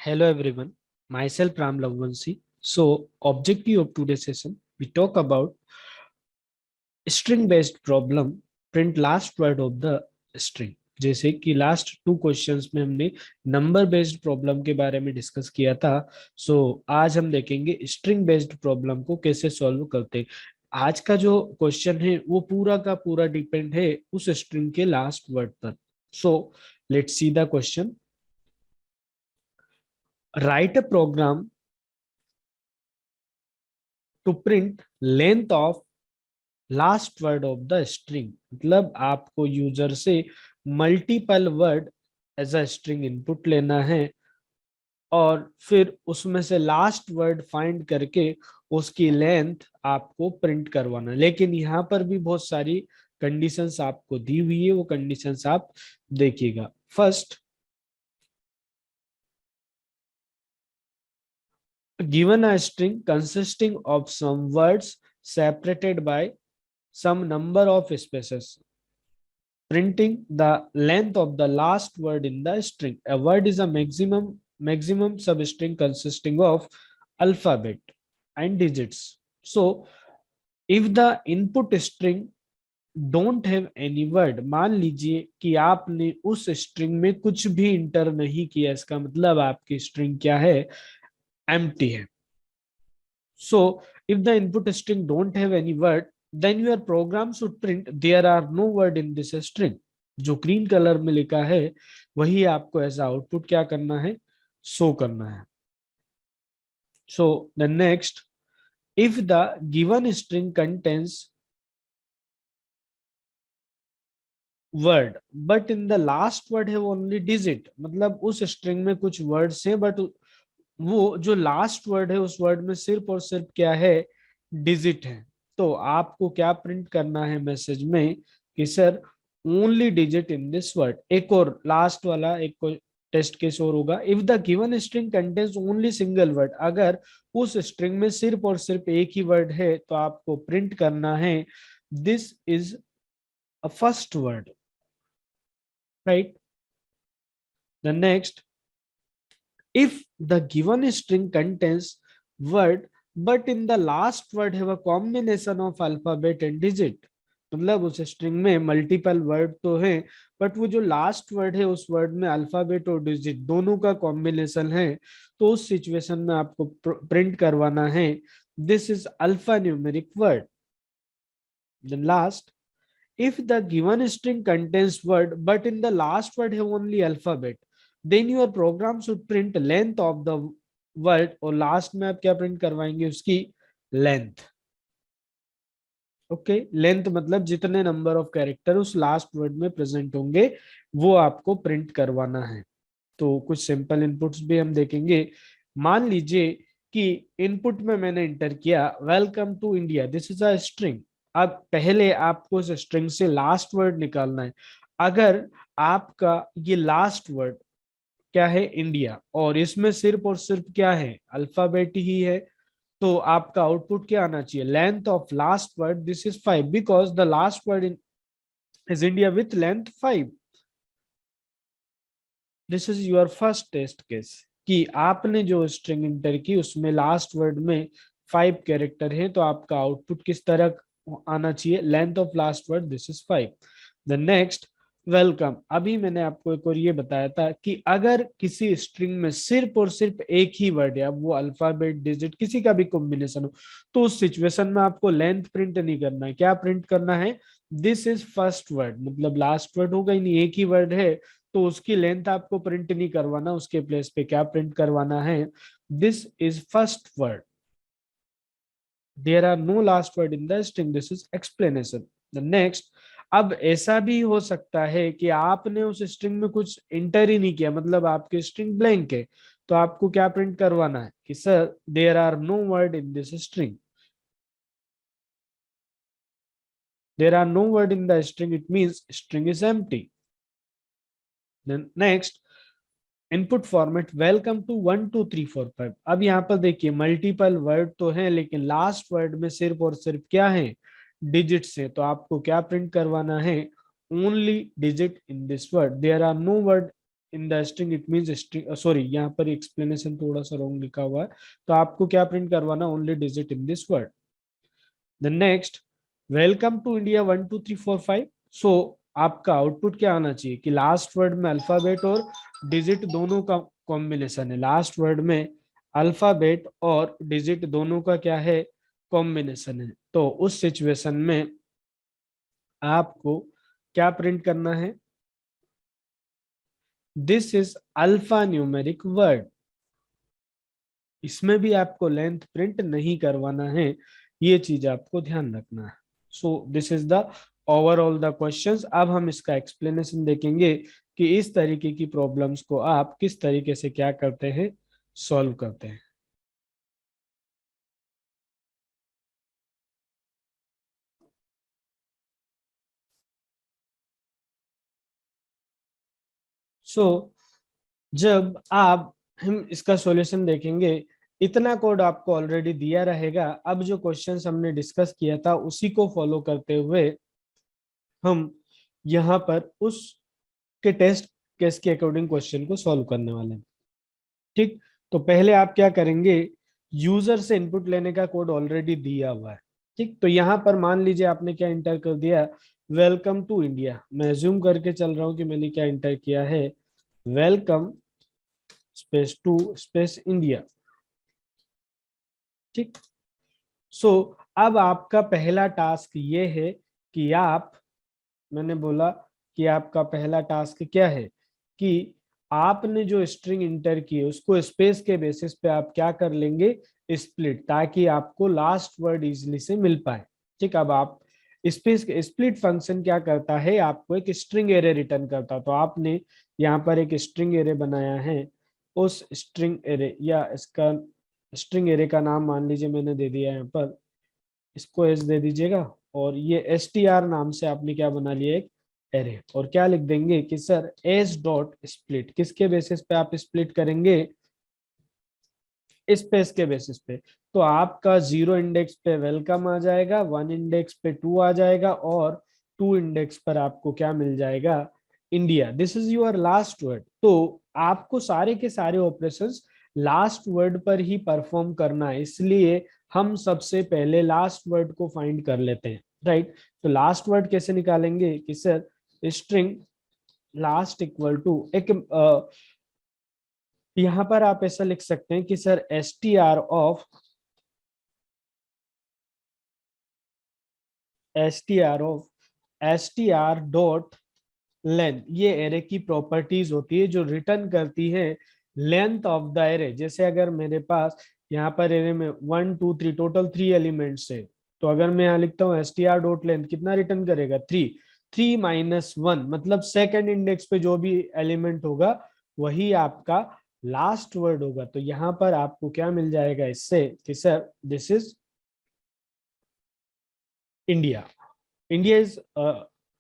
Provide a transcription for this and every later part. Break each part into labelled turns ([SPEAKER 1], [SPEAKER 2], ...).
[SPEAKER 1] Hello everyone, myself Ram Lavvansi. So, objective of today's session, we talk about string-based problem. Print last word of the string. जैसे कि last two questions में हमने number based problem के बारे में discuss किया था। आज हम देखेंगे स्ट्रिंग बेस्ड प्रॉब्लम को कैसे सॉल्व करते हैं। आज का जो क्वेश्चन है वो पूरा का पूरा डिपेंड है उस स्ट्रिंग के लास्ट वर्ड पर। So let's see the question. Write a program to print length of last word of the string. मतलब आपको यूजर से multiple word as a string input लेना है और फिर उसमें से लास्ट वर्ड फाइंड करके उसकी लेंथ आपको प्रिंट करवाना। लेकिन यहाँ पर भी बहुत सारी कंडीशंस आपको दी हुई है, वो कंडीशंस आप देखिएगा। First, given a string consisting of some words separated by some number of spaces, printing the length of the last word in the string. A word is a maximum substring consisting of alphabet and digits. So if the input string don't have any word, मान लीजिए कि आपने उस string में कुछ भी inter नहीं किया, इसका मतलब आपकी स्ट्रिंग क्या है, एम्प्टी है। So if the input string don't have any word, then your program should print there are no word in this string. जो ग्रीन कलर में लिखा है वही आपको ऐसा आउटपुट क्या करना है, शो करना है। So the next, if the given string contains word but in the last word have only digit, मतलब उस स्ट्रिंग में कुछ वर्ड्स हैं बट वो जो लास्ट वर्ड है उस वर्ड में सिर्फ और सिर्फ क्या है, डिजिट है। तो आपको क्या प्रिंट करना है मैसेज में कि sir only digit in this word. एक और लास्ट वाला एक टेस्ट केस और होगा। If the given string contains only single word, अगर उस स्ट्रिंग में सिर्फ और सिर्फ एक ही वर्ड है तो आपको प्रिंट करना है this is a first word, right. The next, if the given string contains word but in the last word have a combination of alphabet and digit, मतलब उस स्ट्रिंग में मल्टीपल वर्ड तो है बट वो जो last word है उस word में अल्फाबेट और डिजिट दोनों का कॉम्बिनेशन है, तो उस सिचुएशन में आपको प्रिंट करवाना है this is alphanumeric word. Then last, if the given string contains word but in the last word have only alphabet, then your program should print length of the word, और last में आप क्या print करवाएंगे, उसकी length. Okay, length मतलब जितने number of character उस last word में प्रेजेंट होंगे वो आपको प्रिंट करवाना है। तो कुछ सिंपल इनपुट्स भी हम देखेंगे। मान लीजिए कि इनपुट में मैंने इंटर किया welcome to India, this is a string. अब पहले आपको इस स्ट्रिंग से लास्ट वर्ड निकालना है। अगर आपका ये लास्ट वर्ड क्या है, इंडिया, और इसमें सिर्फ और सिर्फ क्या है, अल्फाबेट ही है, तो आपका आउटपुट क्या आना चाहिए, length of last word this is 5 because the last word in is India with length 5। This is your first test case कि आपने जो स्ट्रिंग इंटर की उसमें लास्ट वर्ड में 5 कैरेक्टर है, तो आपका आउटपुट किस तरह आना चाहिए, length of last word this is 5। The next, welcome. अभी मैंने आपको एक और ये बताया था कि अगर किसी स्ट्रिंग में सिर्फ और सिर्फ एक ही वर्ड है, अब वो अल्फाबेट डिजिट किसी का भी कॉम्बिनेशन हो, तो उस सिचुएशन में आपको लेंथ प्रिंट नहीं करना है, क्या प्रिंट करना है, दिस इज फर्स्ट वर्ड। मतलब लास्ट वर्ड होगा ही नहीं, एक ही वर्ड है, तो उसकी लेंथ आपको प्रिंट नहीं करवाना, उसके प्लेस पे क्या प्रिंट करवाना है, this is first word. There are no last word in the string, this is explanation. The next, अब ऐसा भी हो सकता है कि आपने उस स्ट्रिंग में कुछ इंटर ही नहीं किया, मतलब आपकी स्ट्रिंग ब्लैंक है, तो आपको क्या प्रिंट करवाना है कि sir there are no word in this string, there are no word in the string, it means string is empty. Then next, input format welcome to 1 2 3 4 5। अब यहाँ पर देखिए मल्टीपल वर्ड तो है लेकिन लास्ट वर्ड में सिर्फ और सिर्फ क्या है, डिजिट्स है, तो आपको क्या प्रिंट करवाना है, only digit in this word, there are no word in the string it means string, sorry यहाँ पर एक्सप्लेनेशन थोड़ा सा रॉन्ग लिखा हुआ है, तो आपको क्या प्रिंट करवाना, only digit in this word. The next, welcome to India 1 2 3 4 5। So आपका आउटपुट क्या आना चाहिए कि लास्ट वर्ड में अल्फाबेट और डिजिट दोनों का कॉम्बिनेशन है, लास्ट वर्ड में अल्फाबेट और डिजिट दोनों का क्या है, कॉम्बिनेशन है। तो उस सिचुएशन में आपको क्या प्रिंट करना है, this is alphanumeric word. इसमें भी आपको लेंथ प्रिंट नहीं करवाना है, ये चीज आपको ध्यान रखना है। सो this is the overall the questions. अब हम इसका एक्सप्लेनेशन देखेंगे कि इस तरीके की प्रॉब्लम्स को आप किस तरीके से क्या करते हैं, सॉल्व करते हैं। सो जब आप हम इसका सॉल्यूशन देखेंगे, इतना कोड आपको ऑलरेडी दिया रहेगा। अब जो क्वेश्चंस हमने डिस्कस किया था उसी को फॉलो करते हुए हम यहाँ पर उस के टेस्ट केस के अकॉर्डिंग क्वेश्चन को सॉल्व करने वाले हैं। ठीक, तो पहले आप क्या करेंगे, यूजर से इनपुट लेने का कोड ऑलरेडी दिया हुआ है। ठीक, तो यहाँ पर मान लीजिए आपने क्या इंटर कर दिया, वेलकम टू इंडिया। मैं ज्यूम करके चल रहा हूँ कि मैंने क्या इंटर किया है, welcome space to space India. ठीक, सो अब आपका पहला टास्क ये है कि आप, मैंने बोला कि आपका पहला टास्क क्या है कि आपने जो स्ट्रिंग इंटर की है उसको स्पेस के बेसिस पे आप क्या कर लेंगे, स्प्लिट, ताकि आपको लास्ट वर्ड इजिली से मिल पाए। ठीक, अब आप स्पेस स्प्लिट फंक्शन क्या करता है, आपको एक स्ट्रिंग एरे रिटर्न करता, तो आपने यहाँ पर एक स्ट्रिंग एरे बनाया है। उस स्ट्रिंग एरे या इसका स्ट्रिंग एरे का नाम मान लीजिए मैंने दे दिया यहाँ पर, इसको एस दे दीजिएगा, और ये एस टी आर नाम से आपने क्या बना लिया, एक एरे। और क्या लिख देंगे कि सर एस डॉट स्प्लिट, किसके बेसिस पे आप स्प्लिट करेंगे, स्पेस के बेसिस पे। तो आपका 0 इंडेक्स पे वेलकम आ जाएगा, 1 इंडेक्स पे 2 आ जाएगा, और 2 इंडेक्स पर आपको क्या मिल जाएगा, India. This is your last word. तो आपको सारे के सारे ऑपरेशंस लास्ट वर्ड पर ही परफॉर्म करना है, इसलिए हम सबसे पहले लास्ट वर्ड को फाइंड कर लेते हैं, राइट। तो लास्ट वर्ड कैसे निकालेंगे कि sir string last equal to एक यहां पर आप ऐसा लिख सकते हैं कि sir S T R of S T R dot length, ये एरे की प्रॉपर्टीज होती है जो रिटर्न करती है लेंथ ऑफ द एरे। जैसे अगर मेरे पास यहाँ पर एरे में 1 2 3 टोटल 3 एलिमेंट्स है, तो अगर मैं यहाँ लिखता हूँ S T R dot length, कितना रिटर्न करेगा, 3। 3 - 1 मतलब सेकेंड इंडेक्स पे जो भी एलिमेंट होगा वही आपका लास्ट वर्ड होगा। तो यहाँ पर आपको क्या मिल जाएगा इससे कि sir this is India. India is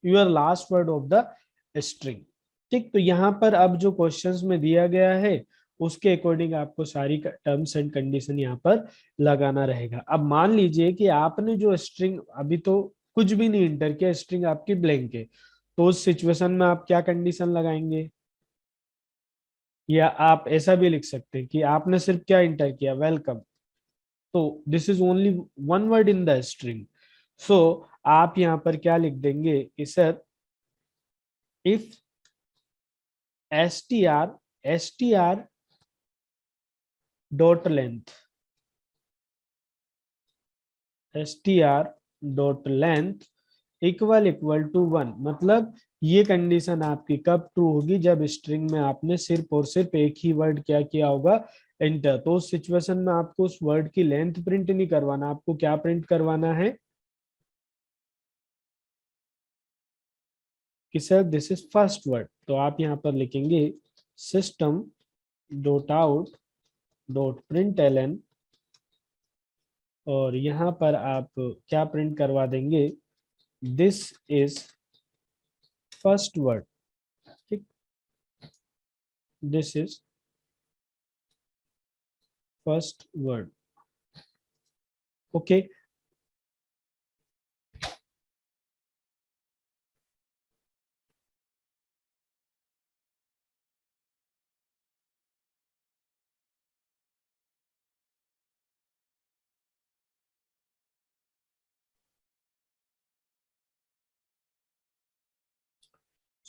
[SPEAKER 1] your last word of the string. ठीक, तो यहाँ पर अब जो क्वेश्चंस में दिया गया है उसके अकॉर्डिंग आपको सारी टर्म्स एंड कंडीशन यहाँ पर लगाना रहेगा। अब मान लीजिए कि आपने जो स्ट्रिंग अभी तो कुछ भी नहीं इंटर किया, स्ट्रिंग आपकी ब्लैंक है, तो उस सिचुएशन में आप क्या कंडीशन लगाएंगे, या आप ऐसा भी लिख सकते हैं कि आपने सिर्फ क्या इंटर किया, वेलकम, तो this is only one word in the string. So आप यहाँ पर क्या लिख देंगे कि sir if S T R dot length, str.length equal equal to 1, मतलब ये कंडीशन आपकी कब ट्रू होगी, जब स्ट्रिंग में आपने सिर्फ और सिर्फ एक ही वर्ड क्या किया होगा, एंटर। तो उस सिचुएशन में आपको उस वर्ड की लेंथ प्रिंट नहीं करवाना, आपको क्या प्रिंट करवाना है कि sir this is first word. तो आप यहाँ पर लिखेंगे system dot out dot print Elon, और यहाँ पर आप क्या प्रिंट करवा देंगे, दिस इज फर्स्ट वर्ड। ठीक, this is first word. Okay,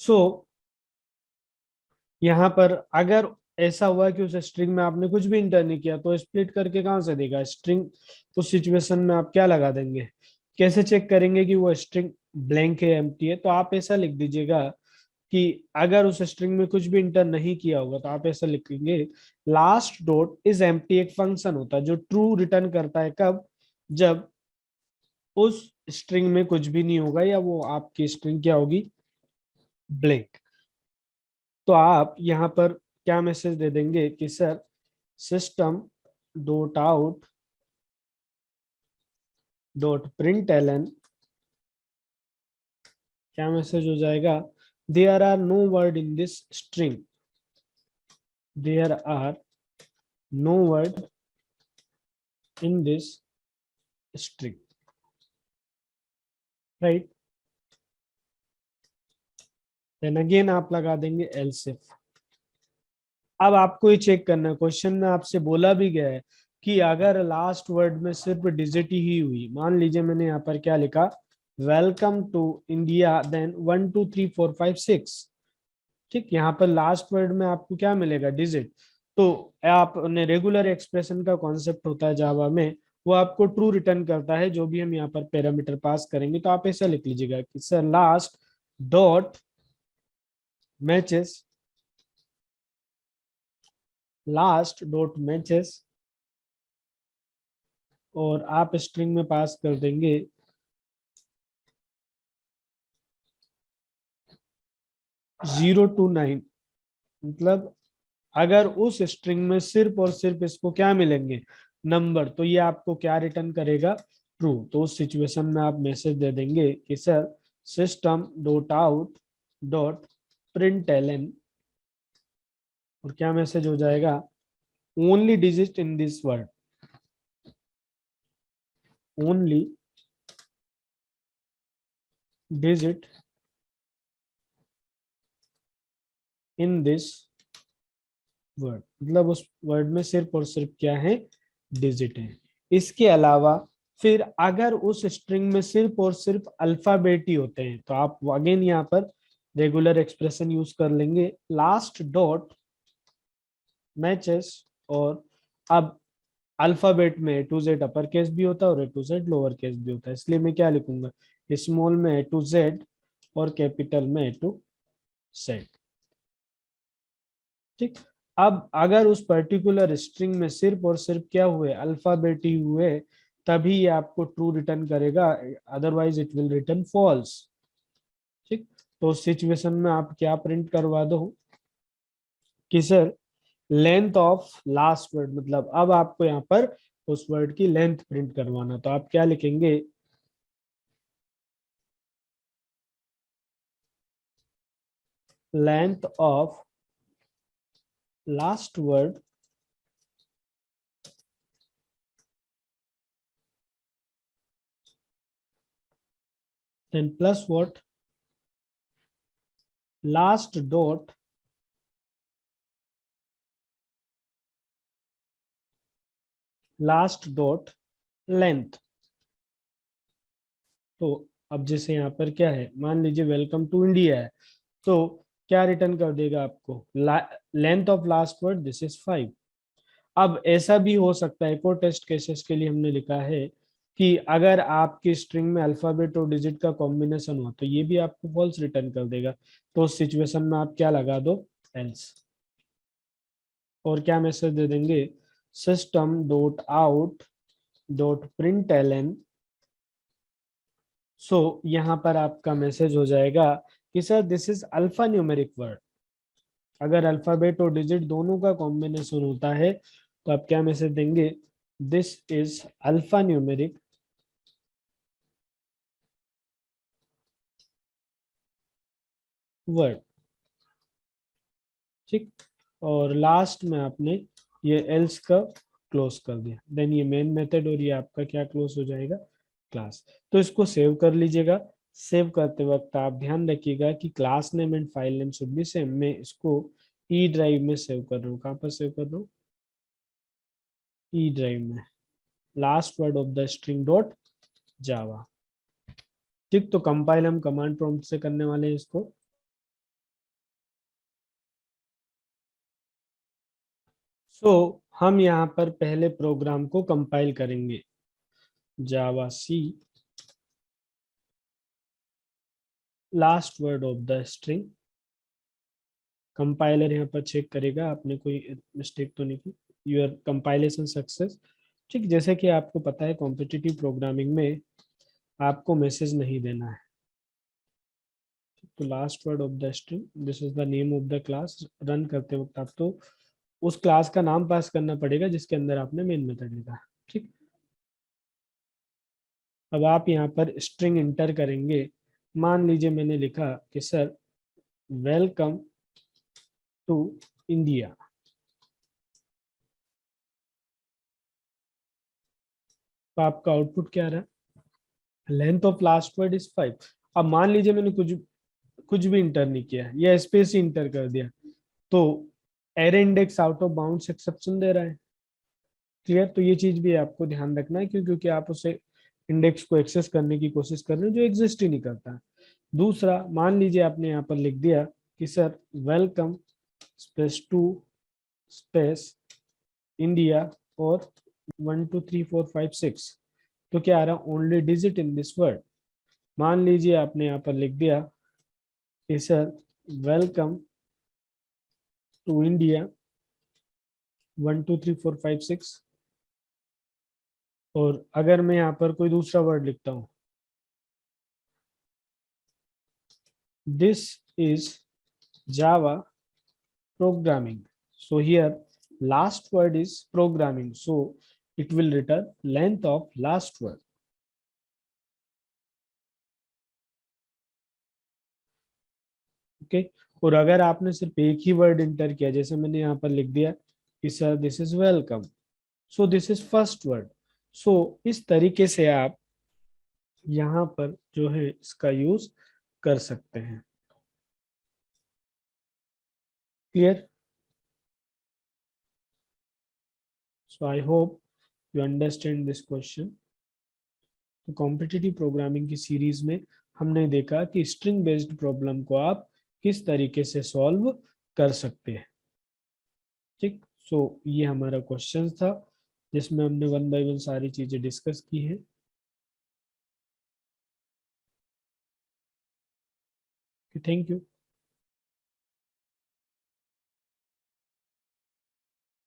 [SPEAKER 1] so यहाँ पर अगर ऐसा हुआ कि उस स्ट्रिंग में आपने कुछ भी इंटर नहीं किया तो स्प्लिट करके कहाँ से देगा स्ट्रिंग। उस सिचुएशन में आप क्या लगा देंगे, कैसे चेक करेंगे कि वो स्ट्रिंग ब्लैंक है एम्प्टी है। तो आप ऐसा लिख दीजिएगा कि अगर उस स्ट्रिंग में कुछ भी इंटर नहीं किया होगा तो आप ऐसा लिखेंगे लास्ट डॉट इज एम्प्टी। एक फंक्शन होता है जो ट्रू रिटर्न करता है कब, जब उस स्ट्रिंग में कुछ भी नहीं होगा या वो आपकी स्ट्रिंग क्या होगी, ब्लैंक। तो आप यहाँ पर क्या मैसेज दे देंगे कि sir system dot out dot print Elon, क्या मैसेज हो जाएगा, there are no word in this string, there are no word in this string, right. Then again आप लगा देंगे एल्स इफ। अब आपको ये चेक करना है, क्वेश्चन में आपसे बोला भी गया है कि अगर लास्ट वर्ड में सिर्फ डिजिट ही हुई, मान लीजिए मैंने यहाँ पर क्या लिखा, वेलकम टू इंडिया, देन 1 2 3 4 5 6, ठीक। यहाँ पर लास्ट वर्ड में आपको क्या मिलेगा, डिजिट। तो आपने रेगुलर एक्सप्रेशन का कॉन्सेप्ट होता है जावा में, वो आपको ट्रू रिटर्न करता है जो भी हम यहाँ पर पैरामीटर पास करेंगे। तो आप ऐसा लिख लीजिएगा कि sir last dot matches, last dot matches, और आप स्ट्रिंग में पास कर देंगे 0 to 9। मतलब अगर उस स्ट्रिंग में सिर्फ और सिर्फ इसको क्या मिलेंगे, नंबर, तो ये आपको क्या रिटर्न करेगा, ट्रू। तो उस सिचुएशन में आप मैसेज दे देंगे कि sir system dot out dot print Elon, और क्या मैसेज हो जाएगा, only digit in this word, only digit in this word. मतलब उस वर्ड में सिर्फ और सिर्फ क्या है, डिजिट है। इसके अलावा फिर अगर उस स्ट्रिंग में सिर्फ और सिर्फ अल्फाबेट ही होते हैं तो आप अगेन यहाँ पर रेगुलर एक्सप्रेशन यूज कर लेंगे, लास्ट डॉट मैचेस। और अब अल्फाबेट में ए टू जेड अपर केस भी होता है और ए टू जेड लोअर केस भी होता है, इसलिए मैं क्या लिखूंगा, स्मॉल में ए टू जेड और कैपिटल में ए टू जेड, ठीक। अब अगर उस पर्टिकुलर स्ट्रिंग में सिर्फ और सिर्फ क्या हुए, अल्फाबेट ही हुए, तभी ये आपको ट्रू रिटर्न करेगा, otherwise it will return false, ठीक। तो उस सिचुएशन में आप क्या प्रिंट करवा दो कि sir length of last word, मतलब अब आपको यहाँ पर उस वर्ड की लेंथ प्रिंट करवाना। तो आप क्या लिखेंगे, length of last word, then plus what, last dot last dot length. तो अब जैसे यहाँ पर क्या है, मान लीजिए वेलकम टू इंडिया है, तो क्या रिटर्न कर देगा आपको, length of last word this is 5। अब ऐसा भी हो सकता है, एक और टेस्ट केसेस के लिए हमने लिखा है कि अगर आपकी स्ट्रिंग में अल्फाबेट और डिजिट का कॉम्बिनेशन हो तो ये भी आपको फॉल्स रिटर्न कर देगा। तो उस सिचुएशन में आप क्या लगा दो, एल्स, और क्या मैसेज दे देंगे, system dot out dot print ln. So यहाँ पर आपका मैसेज हो जाएगा कि sir this is alphanumeric word. अगर अल्फाबेट और डिजिट दोनों का कॉम्बिनेशन होता है तो आप क्या मैसेज देंगे, this is alphanumeric word, ठीक। और लास्ट में आपने ये एल्स का क्लोज कर दिया, देन ये मेन मेथड और ये आपका क्या क्लोज हो जाएगा, क्लास। तो इसको सेव कर लीजिएगा। सेव करते वक्त आप ध्यान रखिएगा कि class name and file name should be same. मैं इसको ई ड्राइव में सेव कर रहा हूँ, कहाँ पर सेव कर रहा हूँ, ई ड्राइव में, last word of the string dot जावा, ठीक। तो कंपाइल हम कमांड प्रॉम्प्ट से करने वाले हैं इसको। सो हम यहाँ पर पहले प्रोग्राम को कंपाइल करेंगे। Java C last word of the string. Compiler यहाँ पर चेक करेगा आपने कोई मिस्टेक तो नहीं की। Your compilation success. ठीक, जैसे कि आपको पता है कॉम्पिटिटिव प्रोग्रामिंग में आपको मैसेज नहीं देना है। तो last word of the string, this is the name of the class. Run करते वक्त आपको उस क्लास का नाम पास करना पड़ेगा जिसके अंदर आपने मेन मेथड लिखा। ठीक, अब आप यहाँ पर स्ट्रिंग इंटर करेंगे। मान लीजिए मैंने लिखा कि सर वेलकम टू इंडिया। तो आपका आउटपुट क्या रहा? Length of last word is 5। अब मान लीजिए मैंने कुछ कुछ भी इंटर नहीं किया या स्पेस ही इंटर कर दिया, तो array index out of bounds exception दे रहा है। क्लियर? तो ये चीज भी आपको ध्यान रखना है, क्योंकि आप उसे इंडेक्स को एक्सेस करने की कोशिश कर रहे हो जो एग्जिस्ट ही नहीं करता। दूसरा, मान लीजिए आपने यहाँ पर लिख दिया कि sir welcome space to space India और 1 2 3 4 5 6। तो क्या आ रहा? Only digit in this word. मान लीजिए आपने यहाँ पर लिख दिया कि सर वेलकम टू इंडिया 1 2 3 4 5 6। और अगर मैं यहाँ पर कोई दूसरा वर्ड लिखता हूँ, this is Java programming, so here last word is programming, so it will return length of last word. Okay, और अगर आपने सिर्फ एक ही वर्ड इंटर किया, जैसे मैंने यहाँ पर लिख दिया कि sir this is welcome, so this is first word. So इस तरीके से आप यहाँ पर जो है इसका यूज कर सकते हैं। Clear? So I hope you understand this question. तो कॉम्पिटिटिव प्रोग्रामिंग की सीरीज में हमने देखा कि स्ट्रिंग बेस्ड प्रॉब्लम को आप किस तरीके से सॉल्व कर सकते हैं। ठीक, सो ये हमारा क्वेश्चन था जिसमें हमने 1 बाय 1 सारी चीजें डिस्कस की है। Thank you.